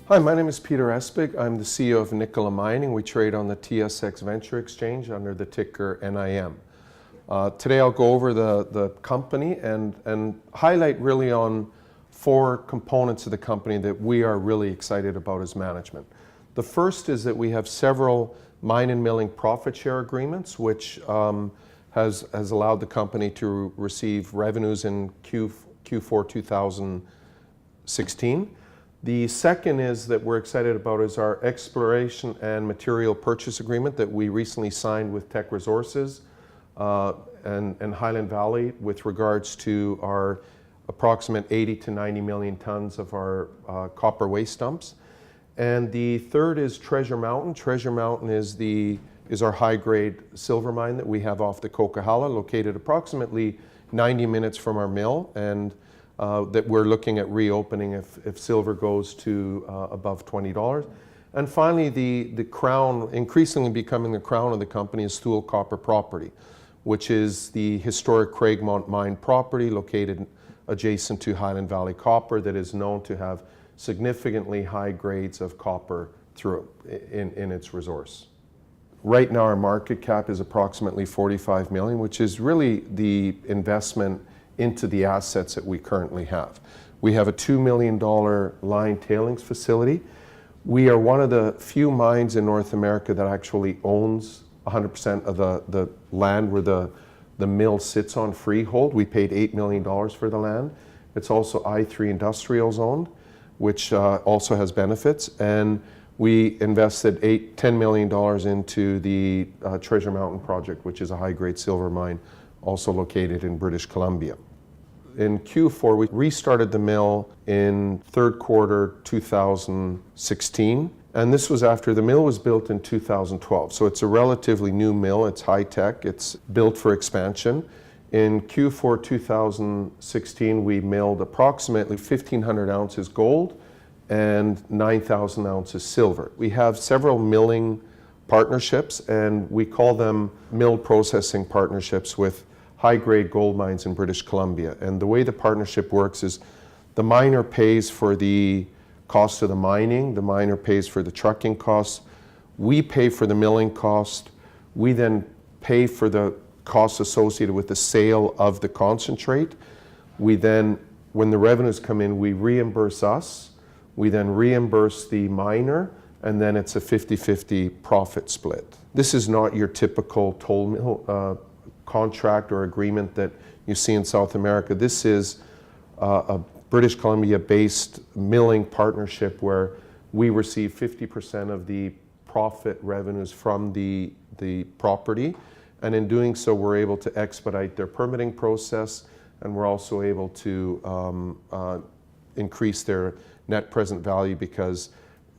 Hi, my name is Peter Espig. I'm the CEO of Nicola Mining. We trade on the TSX Venture Exchange under the ticker NIM. Today I'll go over the company and highlight really on four components of the company that we are really excited about as management. The first is that we have several mine and milling profit share agreements, which has allowed the company to receive revenues in Q4 2016. The second is that we're excited about is our exploration and material purchase agreement that we recently signed with Teck Resources and Highland Valley with regards to our approximate 80 to 90 million tons of our copper waste dumps. And the third is Treasure Mountain. Treasure Mountain is our high-grade silver mine that we have off the Coquihalla, located approximately 90 minutes from our mill, and that we're looking at reopening if silver goes to above $20. And finally, the crown, increasingly becoming the crown of the company, is Thule Copper property, which is the historic Craigmont mine property located adjacent to Highland Valley Copper that is known to have significantly high grades of copper through in its resource. Right now our market cap is approximately 45 million, which is really the investment into the assets that we currently have. We have a $2 million line tailings facility. We are one of the few mines in North America that actually owns 100% of the land where the mill sits on freehold. We paid $8 million for the land. It's also I3 industrial zoned, which also has benefits. And we invested $10 million into the Treasure Mountain project, which is a high-grade silver mine also located in British Columbia. In Q4, we restarted the mill in third quarter 2016, and this was after the mill was built in 2012. So it's a relatively new mill, it's high-tech, it's built for expansion. In Q4 2016, we milled approximately 1,500 ounces gold and 9,000 ounces silver. We have several milling partnerships, and we call them mill processing partnerships with high-grade gold mines in British Columbia. And the way the partnership works is the miner pays for the cost of the mining, the miner pays for the trucking costs, we pay for the milling cost, we then pay for the costs associated with the sale of the concentrate. We then, when the revenues come in, we reimburse us, we then reimburse the miner, and then it's a 50-50 profit split. This is not your typical toll mill contract or agreement that you see in South America. This is a British Columbia-based milling partnership where we receive 50% of the profit revenues from the property, and in doing so we're able to expedite their permitting process, and we're also able to increase their net present value, because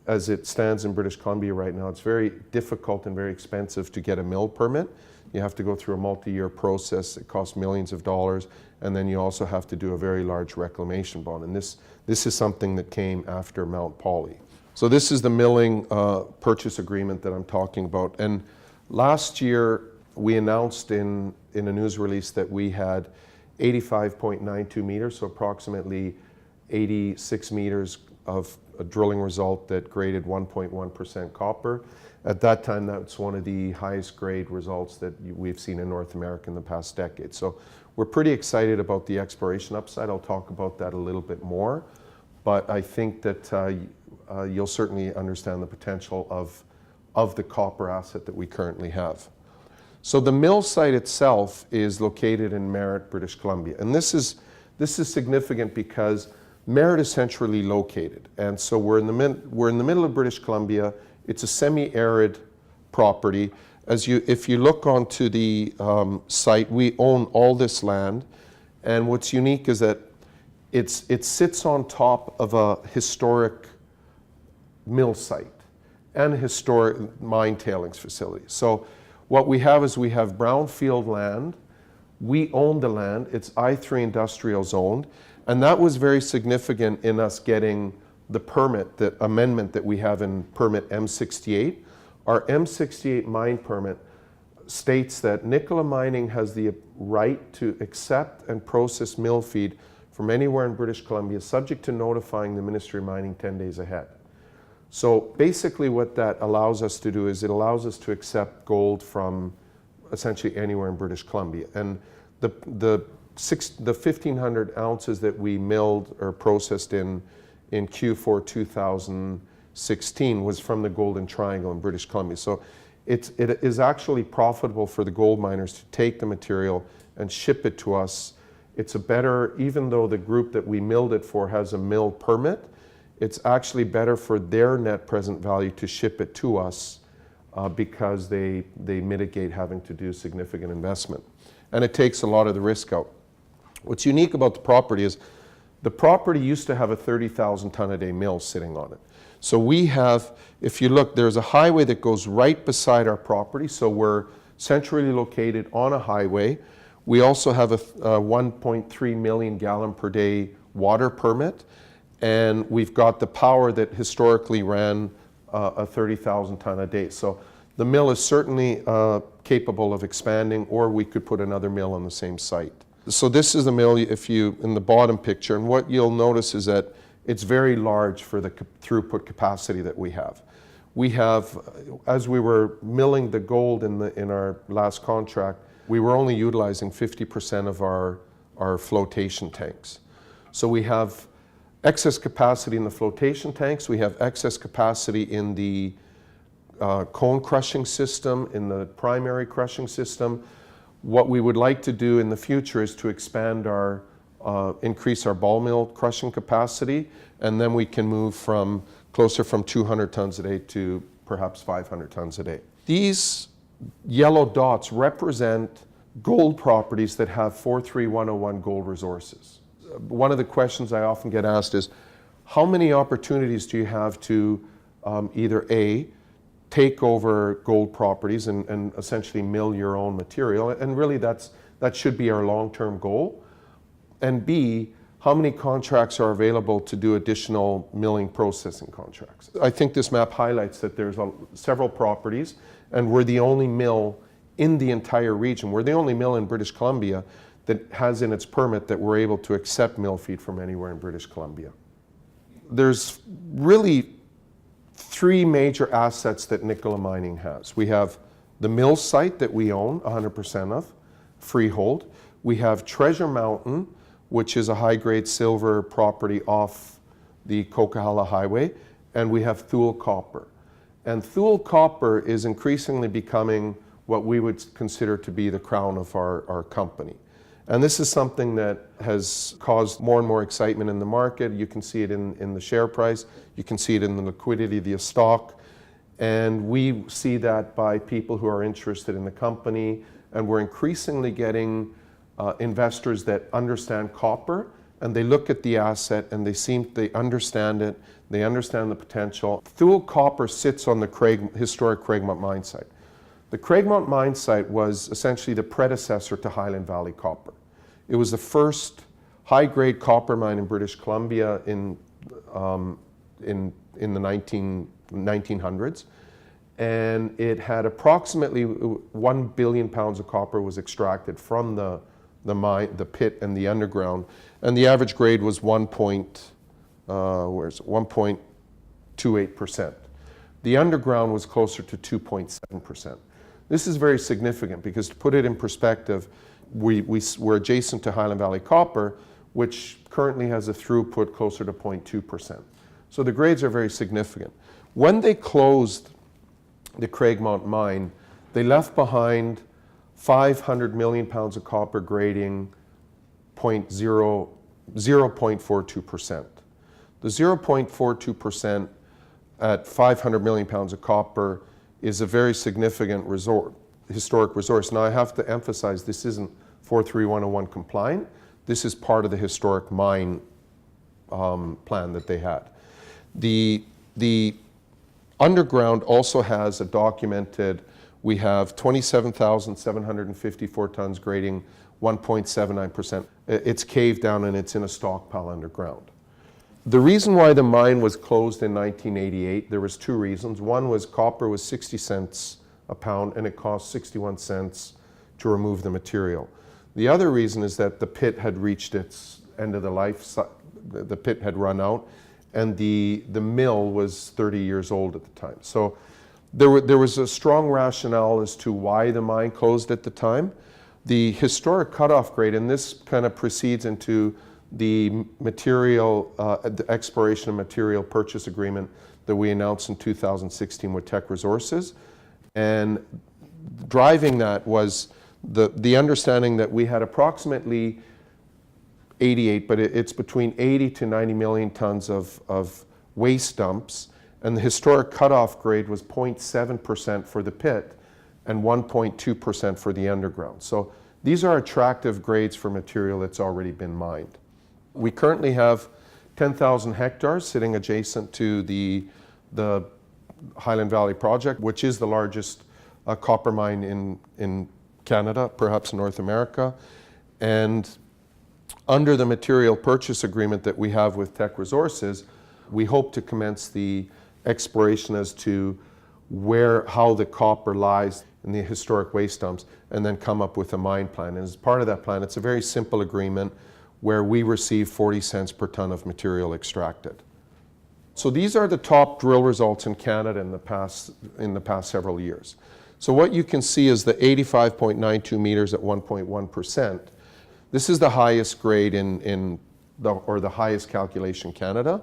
as it stands in British Columbia right now, it's very difficult and very expensive to get a mill permit. You have to go through a multi-year process. It costs millions of dollars, and then you also have to do a very large reclamation bond. And this is something that came after Mount Poly. So this is the milling purchase agreement that I'm talking about. And last year we announced in a news release that we had 85.92 meters, so approximately 86 meters of a drilling result that graded 1.1% copper. At that time, that's one of the highest grade results that we've seen in North America in the past decade. So we're pretty excited about the exploration upside. I'll talk about that a little bit more, but I think that you'll certainly understand the potential of the copper asset that we currently have. So the mill site itself is located in Merritt, British Columbia, and this is significant because Merritt is centrally located, and so we're in the middle of British Columbia. It's a semi-arid property. If you look onto the site, we own all this land, and what's unique is that it sits on top of a historic mill site and a historic mine tailings facility. So what we have is we have brownfield land. We own the land. It's I3 industrial zoned, and that was very significant in us getting the permit, the amendment that we have in permit M68. Our M68 mine permit states that Nicola Mining has the right to accept and process mill feed from anywhere in British Columbia, subject to notifying the Ministry of Mining 10 days ahead. So basically what that allows us to do is it allows us to accept gold from essentially anywhere in British Columbia. And the 1,500 ounces that we milled or processed in Q4 2016 was from the Golden Triangle in British Columbia. So it is actually profitable for the gold miners to take the material and ship it to us. It's a better, even though the group that we milled it for has a mill permit, it's actually better for their net present value to ship it to us because they mitigate having to do significant investment. And it takes a lot of the risk out. What's unique about the property is the property used to have a 30,000 ton a day mill sitting on it. So we have, if you look, there's a highway that goes right beside our property. So we're centrally located on a highway. We also have a 1.3 million gallon per day water permit. And we've got the power that historically ran a 30,000 ton a day. So the mill is certainly capable of expanding, or we could put another mill on the same site. So this is the mill in the bottom picture, and what you'll notice is that it's very large for the throughput capacity that we have. We have, as we were milling the gold in our last contract, we were only utilizing 50% of our flotation tanks. So we have excess capacity in the flotation tanks, we have excess capacity in the cone crushing system, in the primary crushing system. What we would like to do in the future is to expand increase our ball mill crushing capacity, and then we can move from 200 tons a day to perhaps 500 tons a day. These yellow dots represent gold properties that have 43101 gold resources. One of the questions I often get asked is, how many opportunities do you have to either A, take over gold properties and essentially mill your own material, and really that should be our long-term goal, and B, how many contracts are available to do additional milling processing contracts. I think this map highlights that there's several properties, and we're the only mill in the entire region. We're the only mill in British Columbia that has in its permit that we're able to accept mill feed from anywhere in British Columbia. There's really three major assets that Nicola Mining has. We have the mill site that we own 100% of, freehold. We have Treasure Mountain, which is a high-grade silver property off the Coquihalla Highway, and we have Thule Copper. And Thule Copper is increasingly becoming what we would consider to be the crown of our company. And this is something that has caused more and more excitement in the market. You can see it in the share price. You can see it in the liquidity of the stock. And we see that by people who are interested in the company. And we're increasingly getting investors that understand copper, and they look at the asset and they understand it, they understand the potential. Thule Copper sits on the historic Craigmont mine site. The Craigmont mine site was essentially the predecessor to Highland Valley Copper. It was the first high-grade copper mine in British Columbia in the 1900s, and it had approximately 1 billion pounds of copper was extracted from the mine, the pit, and the underground, and the average grade was 1.28%. The underground was closer to 2.7%. This is very significant because, to put it in perspective, we're adjacent to Highland Valley Copper, which currently has a throughput closer to 0.2%. So the grades are very significant. When they closed the Craigmont mine, they left behind 500 million pounds of copper grading 0.42%. The 0.42% at 500 million pounds of copper is a very significant historic resource. Now I have to emphasize, this isn't 43101 compliant. This is part of the historic mine plan that they had. The underground also has a documented, we have 27,754 tons grading 1.79%. It's caved down and it's in a stockpile underground. The reason why the mine was closed in 1988, there was two reasons. One was copper was 60 cents a pound and it cost 61 cents to remove the material. The other reason is that the pit had reached its end of the life, the pit had run out, and the mill was 30 years old at the time. So there was a strong rationale as to why the mine closed at the time. The historic cutoff grade, and this kind of proceeds into the material, the exploration and material purchase agreement that we announced in 2016 with Teck Resources. And driving that was the understanding that we had approximately 88, but it's between 80 to 90 million tons of waste dumps, and the historic cutoff grade was 0.7% for the pit and 1.2% for the underground. So these are attractive grades for material that's already been mined. We currently have 10,000 hectares sitting adjacent to the Highland Valley project, which is the largest copper mine in Canada, perhaps North America. And under the material purchase agreement that we have with Teck Resources, we hope to commence the exploration as to how the copper lies in the historic waste dumps, and then come up with a mine plan. And as part of that plan, it's a very simple agreement where we receive 40 cents per ton of material extracted. So these are the top drill results in Canada in the past several years. So what you can see is the 85.92 meters at 1.1%. This is the highest grade or the highest calculation Canada.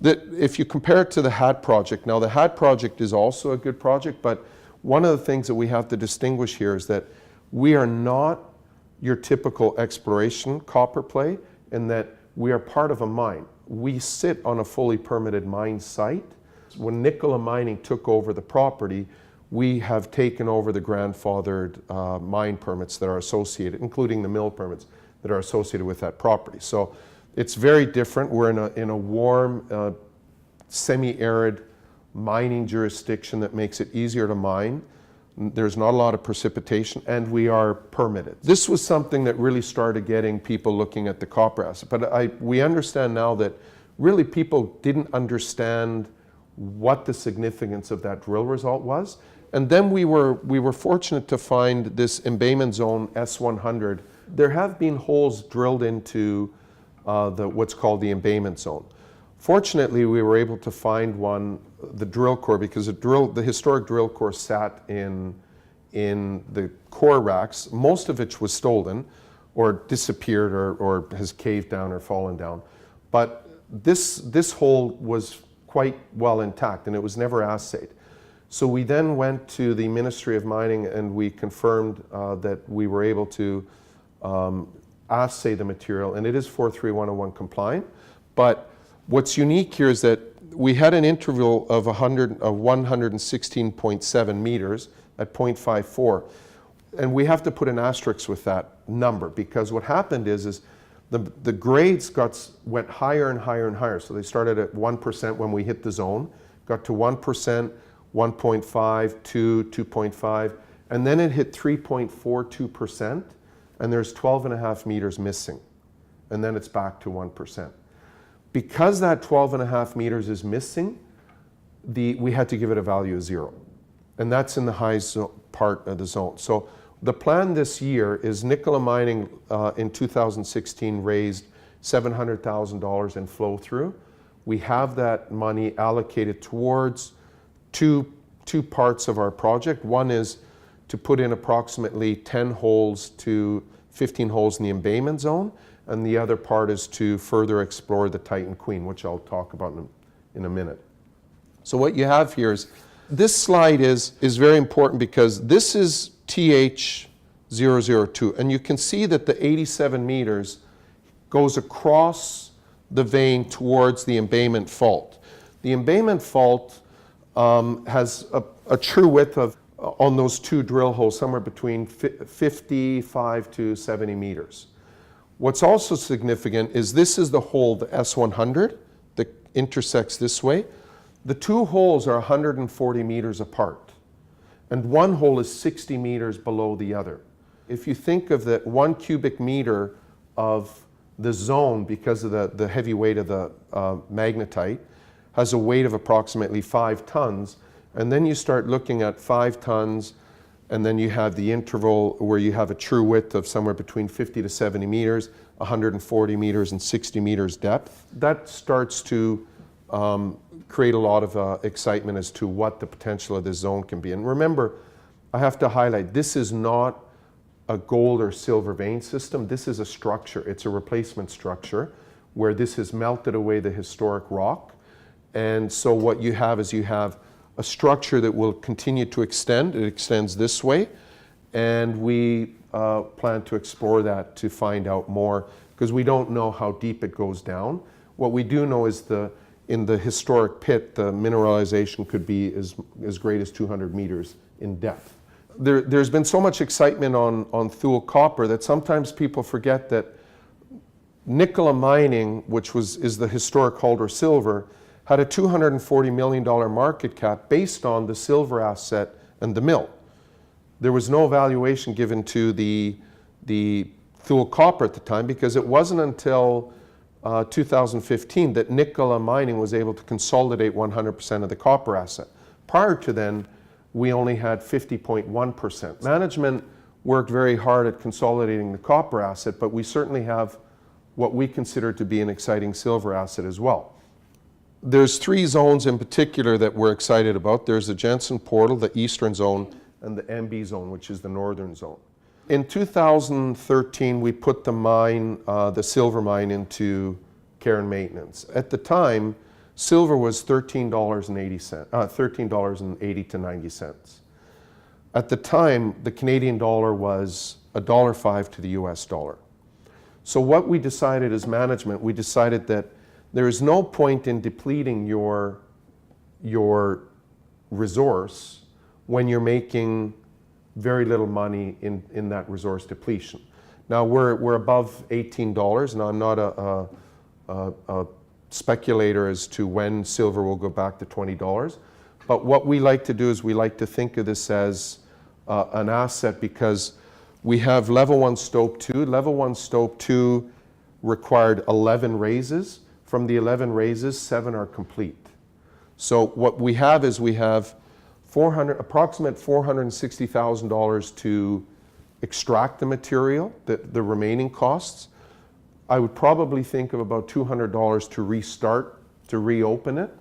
That if you compare it to the HAT project, now the HAT project is also a good project, but one of the things that we have to distinguish here is that we are not your typical exploration copper play in that we are part of a mine. We sit on a fully permitted mine site. When Nicola Mining took over the property, we have taken over the grandfathered mine permits that are associated, including the mill permits that are associated with that property. So it's very different. We're in a warm, semi-arid mining jurisdiction that makes it easier to mine. There's not a lot of precipitation, and we are permitted. This was something that really started getting people looking at the copper asset. But we understand now that really people didn't understand what the significance of that drill result was. And then we were fortunate to find this embayment zone S100. There have been holes drilled into what's called the embayment zone. Fortunately, we were able to find the drill core, because the historic drill core sat in the core racks, most of which was stolen or disappeared or has caved down or fallen down. But this hole was quite well intact, and it was never assayed. So we then went to the Ministry of Mining, and we confirmed that we were able to assay the material, and it is 43101 compliant. But what's unique here is that we had an interval of 116.7 meters at 0.54. And we have to put an asterisk with that number, because what happened is the grades went higher and higher and higher. So they started at 1% when we hit the zone, got to 1%, 1.5, 2, 2.5, and then it hit 3.42%, and there's 12.5 meters missing. And then it's back to 1%. Because that 12.5 meters is missing, we had to give it a value of 0. And that's in the high part of the zone. So the plan this year is Nicola Mining in 2016 raised $700,000 in flow through. We have that money allocated towards two parts of our project. One is to put in approximately 10 holes to 15 holes in the embayment zone. And the other part is to further explore the Titan Queen, which I'll talk about in a minute. So what you have here is, this slide is very important because this is TH002. And you can see that the 87 meters goes across the vein towards the embayment fault. The embayment fault has a true width of, on those two drill holes, somewhere between 55 to 70 meters. What's also significant is this is the hole, the S100, that intersects this way. The two holes are 140 meters apart, and one hole is 60 meters below the other. If you think of that 1 cubic meter of the zone, because of the heavy weight of the magnetite, has a weight of approximately 5 tons, and then you start looking at 5 tons, and then you have the interval where you have a true width of somewhere between 50 to 70 meters, 140 meters, and 60 meters depth. That starts to create a lot of excitement as to what the potential of this zone can be. And remember, I have to highlight, this is not a gold or silver vein system. This is a structure. It's a replacement structure where this has melted away the historic rock. And so what you have is you have a structure that will continue to extend. It extends this way. And we plan to explore that to find out more, because we don't know how deep it goes down. What we do know is in the historic pit, the mineralization could be as great as 200 meters in depth. There's been so much excitement on Thule Copper that sometimes people forget that Nicola Mining, which is the historic holder of silver, had a $240 million market cap based on the silver asset and the mill. There was no valuation given to the Thule Copper at the time, because it wasn't until 2015 that Nicola Mining was able to consolidate 100% of the copper asset. Prior to then, we only had 50.1%. Management worked very hard at consolidating the copper asset, but we certainly have what we consider to be an exciting silver asset as well. There's three zones in particular that we're excited about. There's the Jensen Portal, the eastern zone, and the MB zone, which is the northern zone. In 2013, we put the mine, the silver mine, into care and maintenance. At the time, silver was $13.80 to 90 cents. At the time, the Canadian dollar was $1.05 to the US dollar. So what we decided as management, we decided that there is no point in depleting your resource when you're making very little money in that resource depletion. Now we're above $18. Now I'm not a speculator as to when silver will go back to $20, but what we like to do is we like to think of this as an asset, because we have level 1 stope 2. Level 1 stope 2 required 11 raises. From the 11 raises, 7 are complete. So what we have is we have approximate $460,000 to extract the material, the remaining costs. I would probably think of about $200 to restart, to reopen it.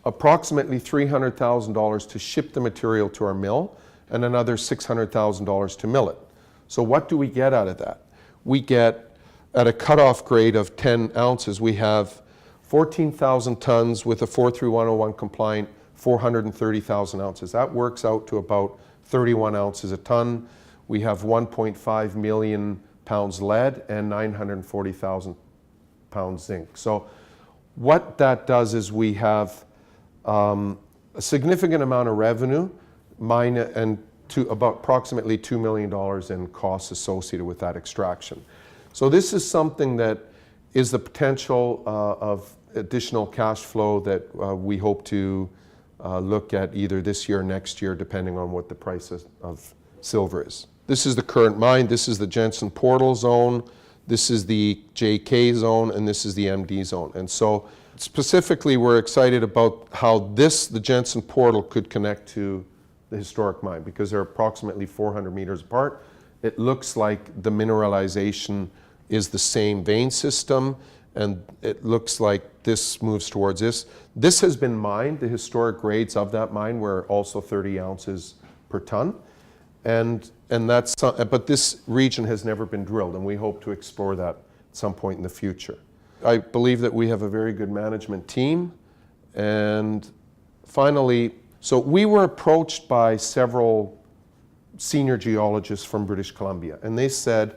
Approximately $300,000 to ship the material to our mill, and another $600,000 to mill it. So what do we get out of that? We get, at a cutoff grade of 10 ounces, we have 14,000 tons with a 43101 compliant 430,000 ounces. That works out to about 31 ounces a ton. We have 1.5 million pounds lead and 940,000 pounds zinc. So what that does is we have a significant amount of revenue, and to about approximately $2 million in costs associated with that extraction. So this is something that is the potential of additional cash flow that we hope to look at either this year or next year, depending on what the price of silver is. This is the current mine. This is the Jensen Portal zone. This is the JK zone, and this is the MD zone. And so specifically, we're excited about how the Jensen Portal could connect to the historic mine, because they're approximately 400 meters apart. It looks like the mineralization is the same vein system, and it looks like this moves towards this. This has been mined. The historic grades of that mine were also 30 ounces per ton. And that's, but this region has never been drilled, and we hope to explore that at some point in the future. I believe that we have a very good management team. And finally, so we were approached by several senior geologists from British Columbia, and they said,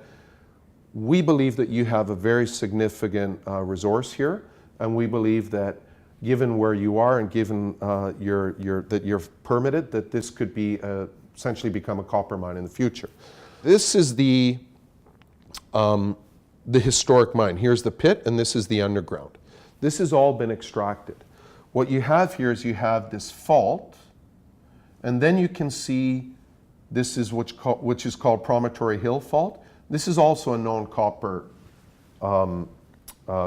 we believe that you have a very significant resource here, and we believe that given where you are and given that you're permitted, that this could be essentially become a copper mine in the future. This is the historic mine. Here's the pit, and this is the underground. This has all been extracted. What you have here is you have this fault, and then you can see this is which is called Promontory Hill Fault. This is also a known copper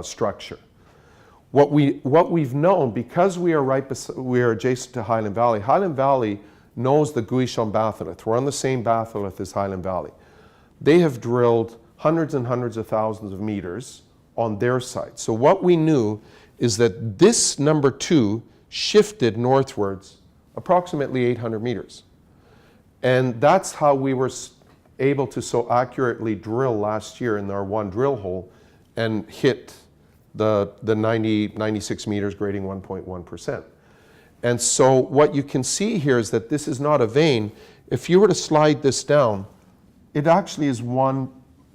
structure. What we've known, because we are adjacent to Highland Valley. Highland Valley knows the Guichon batholith. We're on the same batholith as Highland Valley. They have drilled hundreds and hundreds of thousands of meters on their side. So what we knew is that this number 2 shifted northwards approximately 800 meters. And that's how we were able to so accurately drill last year in our one drill hole and hit the 96 meters grading 1.1%. And so what you can see here is that this is not a vein. If you were to slide this down, it actually is one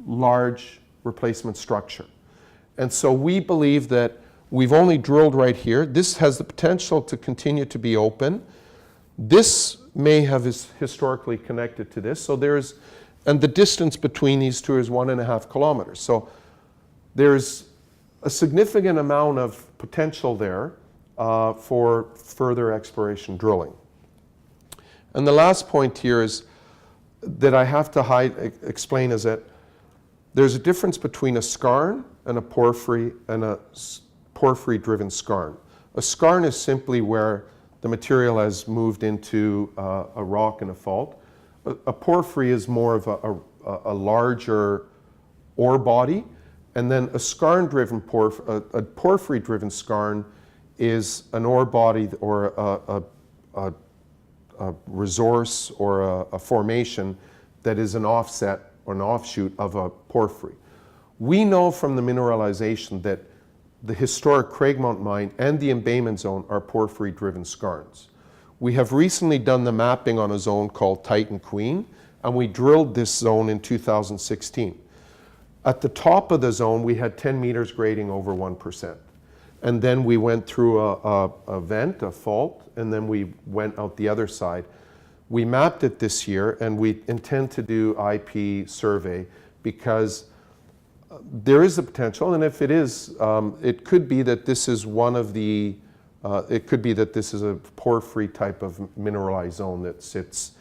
large replacement structure. And so we believe that we've only drilled right here. This has the potential to continue to be open. This may have historically connected to this. So there's, and the distance between these two is 1.5 kilometers. So there's a significant amount of potential there for further exploration drilling. And the last point here is that I have to explain is that there's a difference between a skarn and a porphyry and a porphyry-driven skarn. A skarn is simply where the material has moved into a rock and a fault. A porphyry is more of a larger ore body, and then a skarn-driven a porphyry-driven skarn is an ore body or a resource or a formation that is an offset or an offshoot of a porphyry. We know from the mineralization that the historic Craigmount mine and the embayment zone are porphyry-driven skarns. We have recently done the mapping on a zone called Titan Queen, and we drilled this zone in 2016. At the top of the zone, we had 10 meters grading over 1%. And then we went through a vent, a fault, and then we went out the other side. We mapped it this year, and we intend to do IP survey because there is a potential, and if it is, it could be that this is one of the, it could be that this is a porphyry type of mineralized zone that sits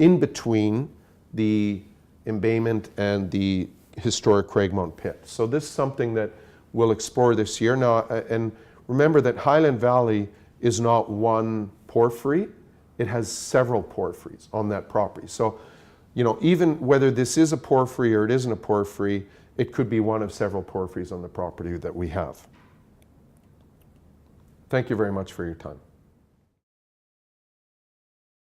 in between the embayment and the historic Craigmount pit. So this is something that we'll explore this year. Now, and remember that Highland Valley is not one porphyry, it has several porphyries on that property. So, you know, even whether this is a porphyry or it isn't a porphyry, it could be one of several porphyries on the property that we have. Thank you very much for your time.